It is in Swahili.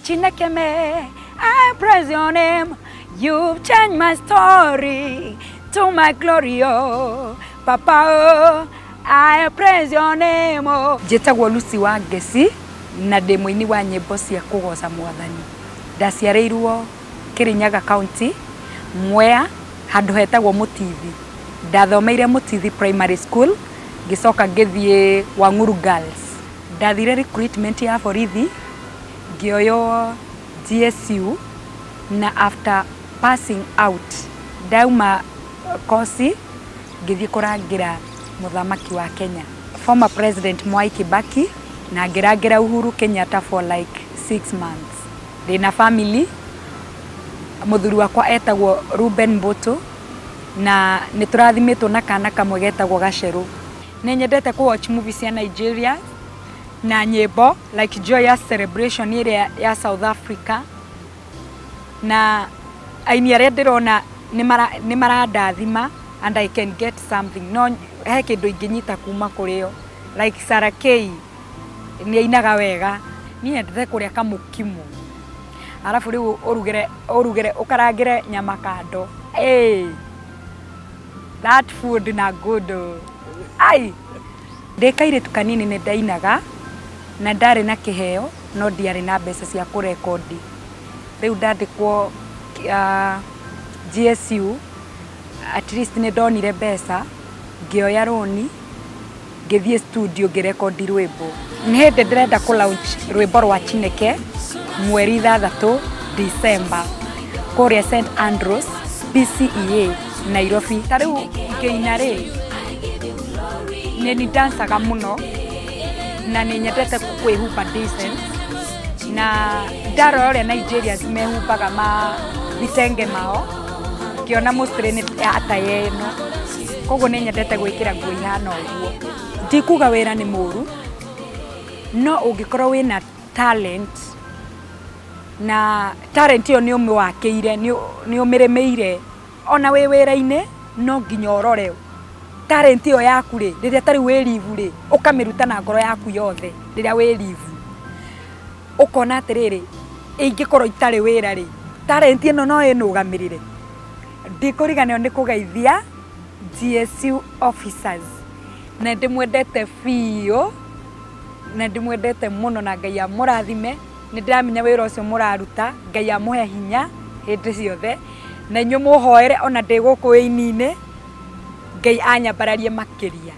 Chineke me, I praise your name. You've changed my story to my glory, oh. Papa, oh, I praise your name, oh. Jetagwo Lucy wa Ngeci na ndĩ mũini wa nyĩmbo cia kũgoca Mwathani. Ndaciarĩirwo Kirinyaga County, Mwea, handũ hetagwo Mũtithi. Ndathomeire Mũtithi Primary School, ngicoka ngĩthiĩ Wang'uru Girls. Ndathire recruitment ya borithi, ngĩoywo GSU, na after passing out, ndauma kosi, ngĩthiĩ kũrangĩra mũthamaki wa Kenya, former President Mwai Kibaki, na ngĩrangĩra Uhuru Kenyatta for like 6 months. Ndĩna family, mũthuri wakwa etagwo Ruben Mboto, na nĩtũrathimitwo na kana kamwe getagwo Gaceru. Nĩnyendete watch movies ya Nigeria na nyĩmbo like Joyous Celebration ĩrĩa ya South Africa, na aini arĩa ndĩrona nĩ marandathima and I can get something. No he kĩndũ ingĩnyita kuma kũrĩo like Sarah K nĩ ainaga wega. Niĩ nyendete kũrĩa kamũkimu, arabu rĩu ũrugere ũkarangĩre nyama kando. That food na good. Ai, ndĩkairĩtu kanini nĩ ndainaga na ndarĩ na kĩheo, no ndiarĩ na mbeca cia kũrekondi. Rĩu ndandĩkwo GSU, at least nĩ ndonire mbeca, ngĩoya roni, ngĩthiĩ studio ngĩrekondi rwĩmbo. Nĩ hĩndĩ ndĩrenda kũ-launch rwĩmbo rwa Chineke mweri 3 December kũrĩa St Andrews PCEA Nairobi. Ta rĩu ngĩina rĩ, nĩ dansaga mũno na nĩ nyendete kwĩhumba decent, na ndarora ũrĩa Nigerians mehumbaga vitenge mao, ngĩona mostly nĩ attire ĩno, koguo nĩ nyendete gwĩkĩra nguo ihana ũguo. Ndikuga wĩra nĩ mũru, no ũngĩkorwo wĩna talent, na talent ĩyo nĩ ũmĩwakĩire, nĩ ũmĩrĩmĩire, ona wĩ wĩra-inĩ no nginya ũrore talent ĩyo yaku rĩ, rĩrĩa tarĩ wĩ live rĩ, ũkamĩruta na ngoro yaku yothe rĩrĩa wĩ live. Ũkona atĩrĩrĩ, ingĩkorwo itarĩ wĩra rĩ, talent ĩno no ĩnũgamĩrĩre. Ndikũriganĩrwo nĩ kũgeithia GSU officers, na ndĩmwendete biũ, na ndĩmwendete mũno, na Ngai amũrathime. Nĩ ndĩramenya wĩra ũcio mũraruta, Ngai amũhe hinya hĩndĩ ciothe, na inyuĩ mũhoere ona ndĩ gũkũ wĩini-inĩ, Ngai anyambararie makĩria.